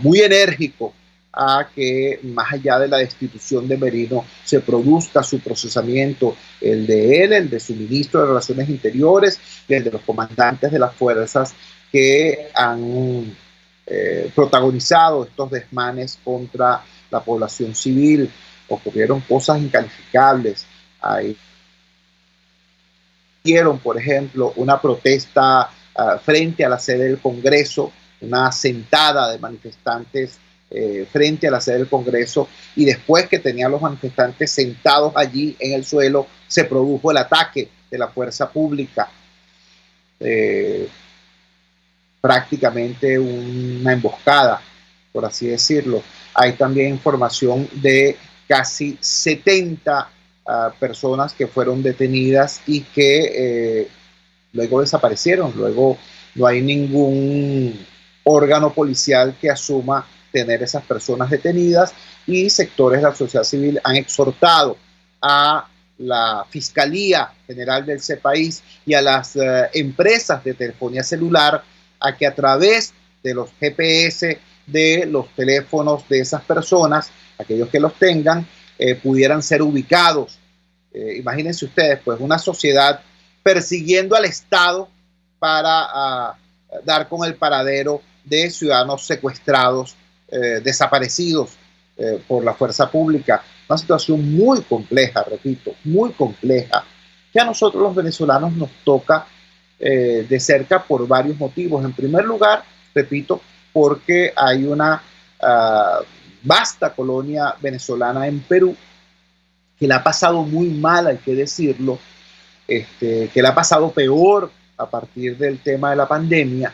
muy enérgico a que más allá de la destitución de Merino se produzca su procesamiento, el de él, el de su ministro de Relaciones Interiores y el de los comandantes de las fuerzas que han protagonizado estos desmanes contra la población civil. Ocurrieron cosas incalificables. Hicieron, por ejemplo, una protesta frente a la sede del Congreso, una sentada de manifestantes frente a la sede del Congreso, y después que tenían los manifestantes sentados allí en el suelo, se produjo el ataque de la fuerza pública. Prácticamente una emboscada, por así decirlo. Hay también información de casi 70 personas que fueron detenidas y que luego desaparecieron. Luego no hay ningún órgano policial que asuma tener esas personas detenidas, y sectores de la sociedad civil han exhortado a la Fiscalía General del país y a las empresas de telefonía celular a que a través de los GPS de los teléfonos de esas personas, aquellos que los tengan, pudieran ser ubicados. Imagínense ustedes, pues, una sociedad persiguiendo al Estado para dar con el paradero de ciudadanos secuestrados, desaparecidos por la fuerza pública. Una situación muy compleja, repito, muy compleja, que a nosotros los venezolanos nos toca de cerca por varios motivos. En primer lugar, repito, porque hay una vasta colonia venezolana en Perú que la ha pasado muy mal, hay que decirlo, que la ha pasado peor a partir del tema de la pandemia,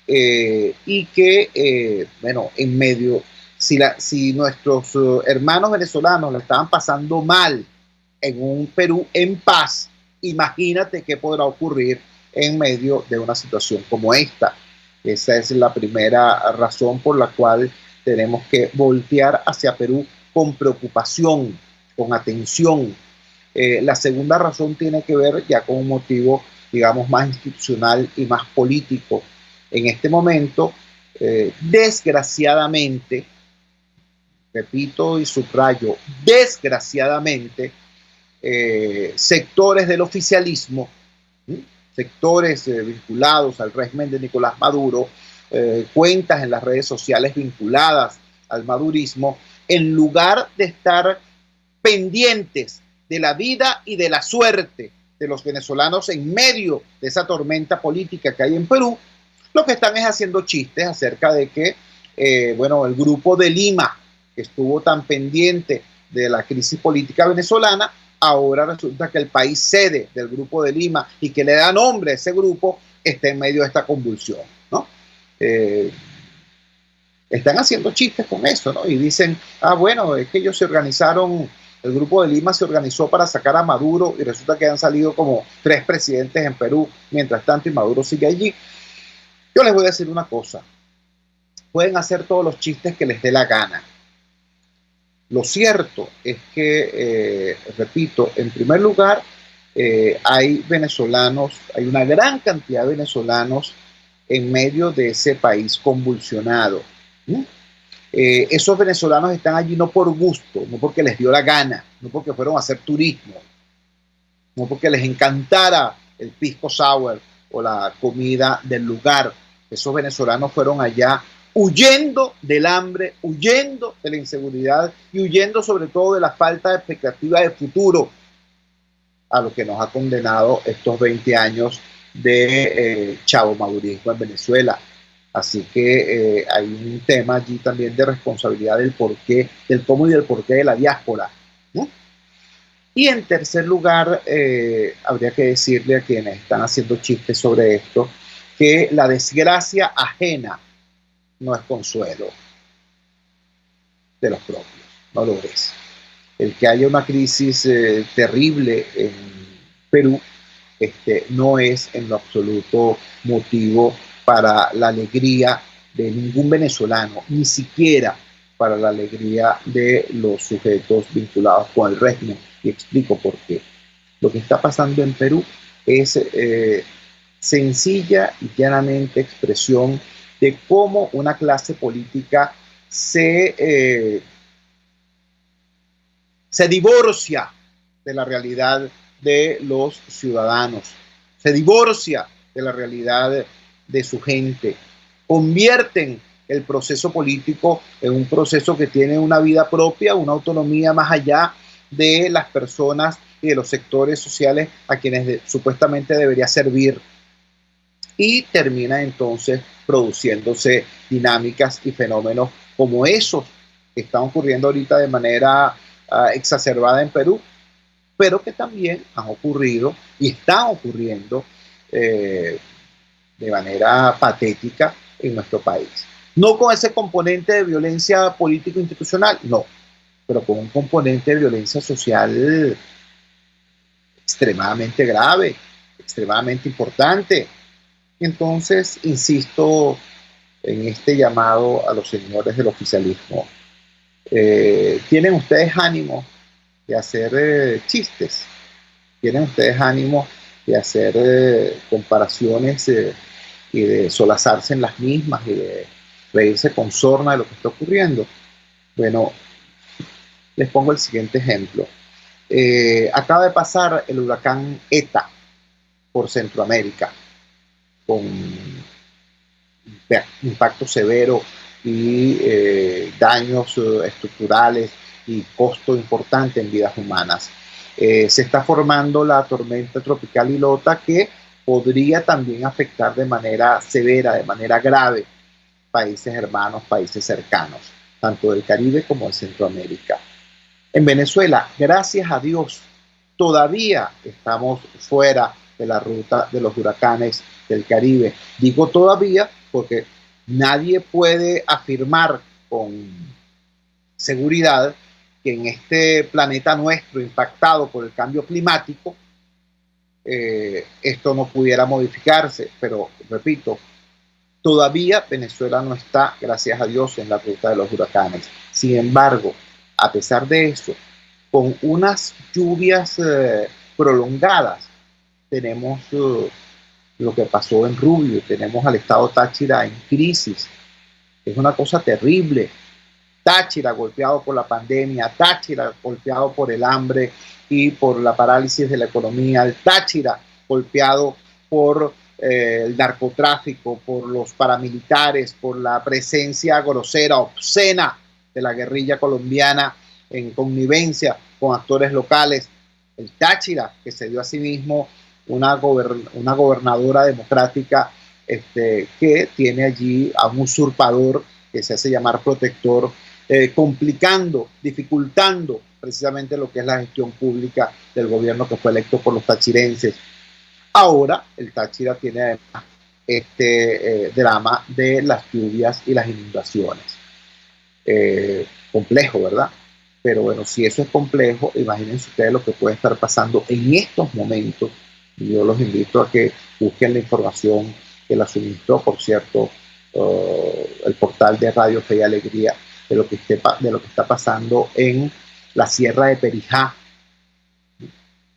y que, bueno, en medio, si nuestros hermanos venezolanos la estaban pasando mal en un Perú en paz, imagínate qué podrá ocurrir en medio de una situación como esta. Esa es la primera razón por la cual tenemos que voltear hacia Perú con preocupación, con atención. La segunda razón tiene que ver ya con un motivo, digamos, más institucional y más político. En este momento, desgraciadamente, repito y subrayo, desgraciadamente, sectores del oficialismo, sectores vinculados al régimen de Nicolás Maduro, cuentas en las redes sociales vinculadas al madurismo, en lugar de estar pendientes de la vida y de la suerte de los venezolanos en medio de esa tormenta política que hay en Perú, lo que están es haciendo chistes acerca de que, bueno, el Grupo de Lima, que estuvo tan pendiente de la crisis política venezolana, ahora resulta que el país sede del Grupo de Lima y que le da nombre a ese grupo está en medio de esta convulsión, ¿no? Están haciendo chistes con eso, ¿no? Y dicen, bueno, es que ellos se organizaron, el Grupo de Lima se organizó para sacar a Maduro y resulta que han salido como 3 presidentes en Perú, mientras tanto, y Maduro sigue allí. Yo les voy a decir una cosa, pueden hacer todos los chistes que les dé la gana. Lo cierto es que, repito, en primer lugar, hay venezolanos, hay una gran cantidad de venezolanos en medio de ese país convulsionado. Esos venezolanos están allí no por gusto, no porque les dio la gana, no porque fueron a hacer turismo, no porque les encantara el pisco sour o la comida del lugar. Esos venezolanos fueron allá huyendo del hambre, huyendo de la inseguridad y huyendo sobre todo de la falta de expectativa de futuro, a lo que nos ha condenado estos 20 años de chavomadurismo en Venezuela. Así que hay un tema allí también de responsabilidad del porqué, del cómo y del porqué de la diáspora, ¿no? Y en tercer lugar, habría que decirle a quienes están haciendo chistes sobre esto que la desgracia ajena no es consuelo de los propios, no lo es. El que haya una crisis terrible Perú no es en lo absoluto motivo para la alegría de ningún venezolano, ni siquiera para la alegría de los sujetos vinculados con el régimen. Y explico por qué. Lo que está pasando en Perú es sencilla y llanamente expresión de cómo una clase política se divorcia de la realidad de los ciudadanos, se divorcia de la realidad de su gente, convierten el proceso político en un proceso que tiene una vida propia, una autonomía más allá de las personas y de los sectores sociales a quienes supuestamente debería servir, y termina entonces produciéndose dinámicas y fenómenos como esos que están ocurriendo ahorita de manera exacerbada en Perú, pero que también han ocurrido y están ocurriendo de manera patética en nuestro país. No con ese componente de violencia político-institucional, no, pero con un componente de violencia social extremadamente grave, extremadamente importante. Entonces, insisto en este llamado a los señores del oficialismo. ¿Tienen ustedes ánimo de hacer chistes? ¿Tienen ustedes ánimo de hacer comparaciones y de solazarse en las mismas y de reírse con sorna de lo que está ocurriendo? Bueno, les pongo el siguiente ejemplo. Acaba de pasar el huracán ETA por Centroamérica, con impacto severo y daños estructurales y costo importante en vidas humanas. Se está formando la tormenta tropical Ilota, que podría también afectar de manera severa, de manera grave, países hermanos, países cercanos, tanto del Caribe como de Centroamérica. En Venezuela, gracias a Dios, todavía estamos fuera de la ruta de los huracanes del Caribe. Digo todavía porque nadie puede afirmar con seguridad que en este planeta nuestro impactado por el cambio climático esto no pudiera modificarse, pero repito, todavía Venezuela no está, gracias a Dios, en la ruta de los huracanes. Sin embargo, a pesar de eso, con unas lluvias prolongadas, tenemos lo que pasó en Rubio, tenemos al estado Táchira en crisis. Es una cosa terrible. Táchira golpeado por la pandemia, Táchira golpeado por el hambre y por la parálisis de la economía, el Táchira golpeado por el narcotráfico, por los paramilitares, por la presencia grosera, obscena de la guerrilla colombiana en connivencia con actores locales. El Táchira, que se dio a sí mismo una gobernadora democrática que tiene allí a un usurpador que se hace llamar protector, complicando, dificultando precisamente lo que es la gestión pública del gobierno que fue electo por los tachirenses. Ahora el Táchira tiene además este drama de las lluvias y las inundaciones. Complejo, ¿verdad? Pero bueno, si eso es complejo, imagínense ustedes lo que puede estar pasando en estos momentos. Y yo los invito a que busquen la información que la suministró, por cierto, el portal de Radio Fe y Alegría, de lo que está pasando en la Sierra de Perijá.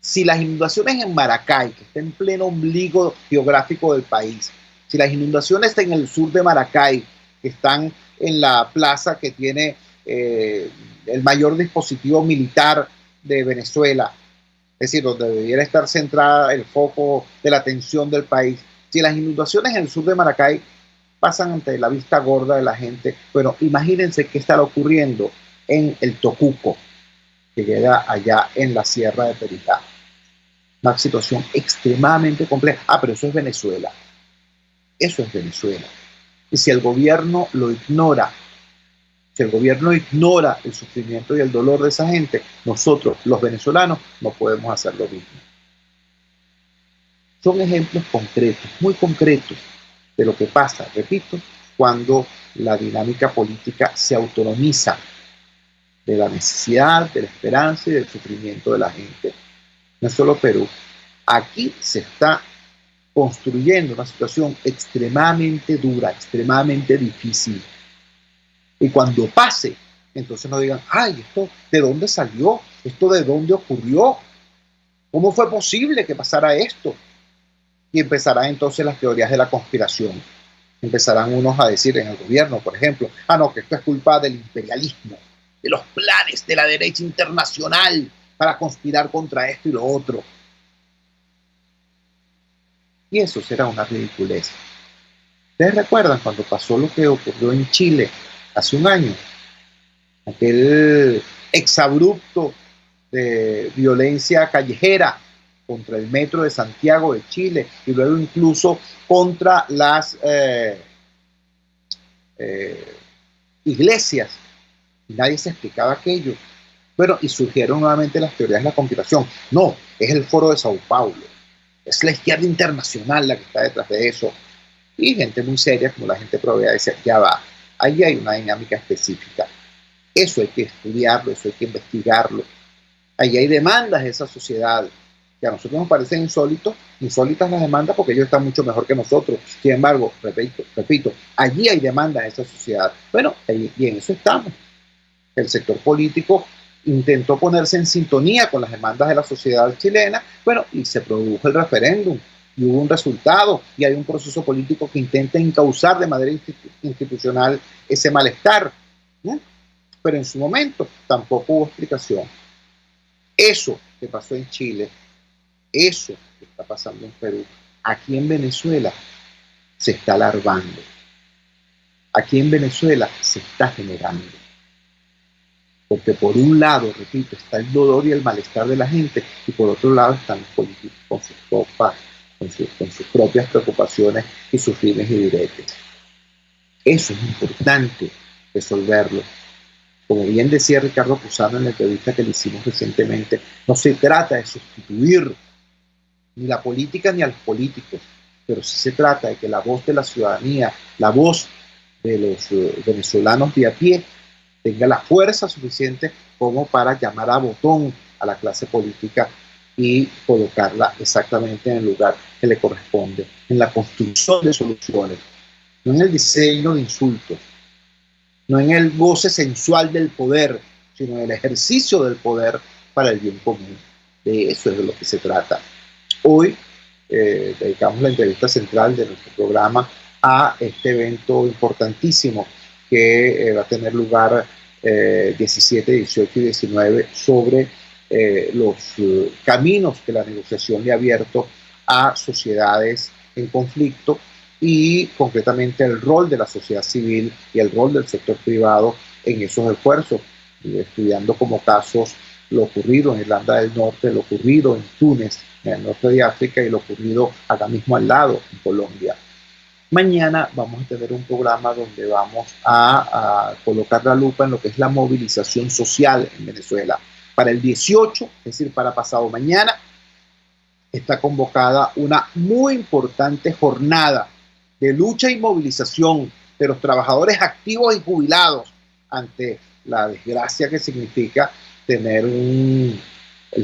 Si las inundaciones en Maracay, que está en pleno ombligo geográfico del país, si las inundaciones en el sur de Maracay, que están en la plaza que tiene el mayor dispositivo militar de Venezuela, es decir, donde debiera estar centrada el foco de la atención del país, si las inundaciones en el sur de Maracay pasan ante la vista gorda de la gente, bueno, imagínense qué estará ocurriendo en el Tocuco, que queda allá en la Sierra de Perijá. Una situación extremadamente compleja. Pero eso es Venezuela. Eso es Venezuela. Y si el gobierno lo ignora, si el gobierno ignora el sufrimiento y el dolor de esa gente, nosotros, los venezolanos, no podemos hacer lo mismo. Son ejemplos concretos, muy concretos, de lo que pasa, repito, cuando la dinámica política se autonomiza de la necesidad, de la esperanza y del sufrimiento de la gente. No es solo Perú, Aquí se está construyendo una situación extremadamente dura, extremadamente difícil. Y cuando pase, entonces no digan, ay, ¿esto de dónde salió? ¿Esto de dónde ocurrió? ¿Cómo fue posible que pasara esto? Y empezarán entonces las teorías de la conspiración. Empezarán unos a decir en el gobierno, por ejemplo, no, que esto es culpa del imperialismo, de los planes de la derecha internacional para conspirar contra esto y lo otro. Y eso será una ridiculez. ¿Ustedes recuerdan cuando pasó lo que ocurrió en Chile hace un año? Aquel exabrupto de violencia callejera contra el metro de Santiago de Chile y luego incluso contra las iglesias. Y nadie se explicaba aquello. Bueno, y surgieron nuevamente las teorías de la conspiración. No, es el Foro de Sao Paulo. Es la izquierda internacional la que está detrás de eso. Y gente muy seria, como la gente provea, dice, ya va, ahí hay una dinámica específica. Eso hay que estudiarlo, eso hay que investigarlo. Ahí hay demandas de esa sociedad que a nosotros nos parecen insólitas las demandas porque ellos están mucho mejor que nosotros. Sin embargo, repito, allí hay demandas de esa sociedad. Bueno, y en eso estamos. El sector político intentó ponerse en sintonía con las demandas de la sociedad chilena, bueno, y se produjo el referéndum, y hubo un resultado, y hay un proceso político que intenta encauzar de manera institucional ese malestar, ¿no? Pero en su momento tampoco hubo explicación. Eso que pasó en Chile, eso que está pasando en Perú, aquí en Venezuela se está larvando. Aquí en Venezuela se está generando. Porque por un lado, repito, está el dolor y el malestar de la gente, y por otro lado están los políticos con sus propias preocupaciones y sus fines y diretes. Eso es importante resolverlo. Como bien decía Ricardo Cruzano en la entrevista que le hicimos recientemente, no se trata de sustituir ni la política ni a los políticos, pero sí se trata de que la voz de la ciudadanía, la voz de los venezolanos de a pie, tenga la fuerza suficiente como para llamar a botón a la clase política y colocarla exactamente en el lugar que le corresponde, en la construcción de soluciones, no en el diseño de insultos, no en el goce sensual del poder, sino en el ejercicio del poder para el bien común. De eso es de lo que se trata. Hoy dedicamos la entrevista central de nuestro programa a este evento importantísimo que va a tener lugar 17, 18 y 19 sobre los caminos que la negociación le ha abierto a sociedades en conflicto y concretamente el rol de la sociedad civil y el rol del sector privado en esos esfuerzos, estudiando como casos lo ocurrido en Irlanda del Norte, lo ocurrido en Túnez, en el norte de África, y lo ocurrido acá mismo al lado, en Colombia. Mañana vamos a tener un programa donde vamos a colocar la lupa en lo que es la movilización social en Venezuela. Para el 18, es decir, para pasado mañana, está convocada una muy importante jornada de lucha y movilización de los trabajadores activos y jubilados ante la desgracia que significa tener el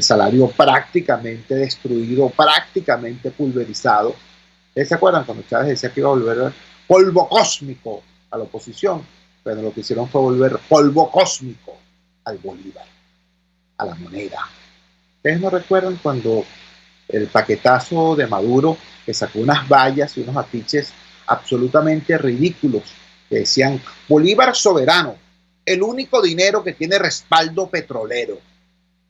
salario prácticamente destruido, prácticamente pulverizado. ¿Ustedes se acuerdan cuando Chávez decía que iba a volver polvo cósmico a la oposición? Pero lo que hicieron fue volver polvo cósmico al Bolívar, a la moneda. ¿Ustedes no recuerdan cuando el paquetazo de Maduro, que sacó unas vallas y unos afiches absolutamente ridículos que decían Bolívar soberano, el único dinero que tiene respaldo petrolero?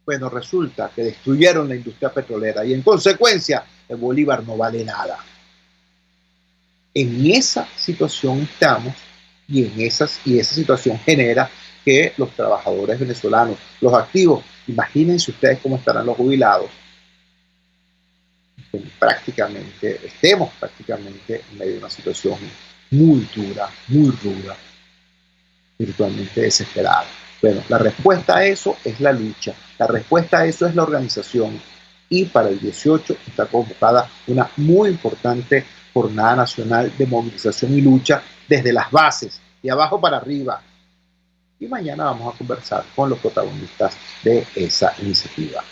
Bueno, resulta que destruyeron la industria petrolera y en consecuencia el Bolívar no vale nada. En esa situación estamos y esa situación genera que los trabajadores venezolanos, los activos, imagínense ustedes cómo estarán los jubilados, estemos prácticamente en medio de una situación muy dura, muy ruda, virtualmente desesperada. Bueno, la respuesta a eso es la lucha, la respuesta a eso es la organización, y para el 18 está convocada una muy importante jornada nacional de movilización y lucha desde las bases, de abajo para arriba. Y mañana vamos a conversar con los protagonistas de esa iniciativa.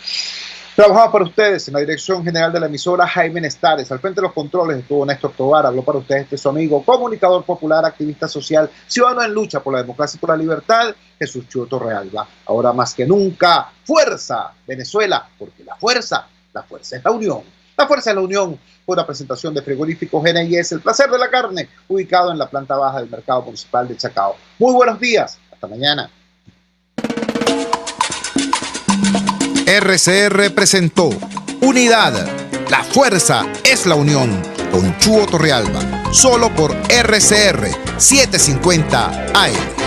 Trabajaba para ustedes en la dirección general de la emisora Jaime Nestares. Al frente de los controles estuvo Néstor Tovar. Habló para ustedes su amigo, comunicador popular, activista social, ciudadano en lucha por la democracia y por la libertad, Jesús Chuo Torrealba. Ahora más que nunca, fuerza Venezuela, porque la fuerza es la unión. La fuerza es la unión. Una presentación de Frigorífico GNIS, el placer de la carne, ubicado en la planta baja del mercado municipal de Chacao. Muy buenos días. Hasta mañana.
RCR presentó Unidad. La fuerza es la unión. Con Chuo Torrealba. Solo por RCR 750 AM.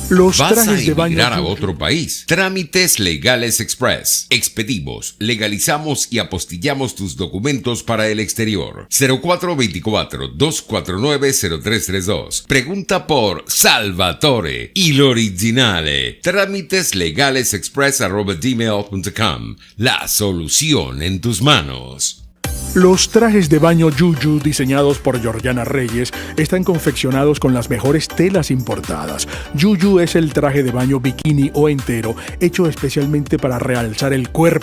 Los ¿Vas a emigrar a otro país? Trámites Legales Express. Expedimos, legalizamos y apostillamos tus documentos para el exterior. 0424-249-0332. Pregunta por Salvatore y l'originale. Trámiteslegalesexpress@gmail.com. La solución en tus manos.
Los trajes de baño Yuyu, diseñados por Georgiana Reyes, están confeccionados con las mejores telas importadas. Yuyu es el traje de baño bikini o entero, hecho especialmente para realzar el cuerpo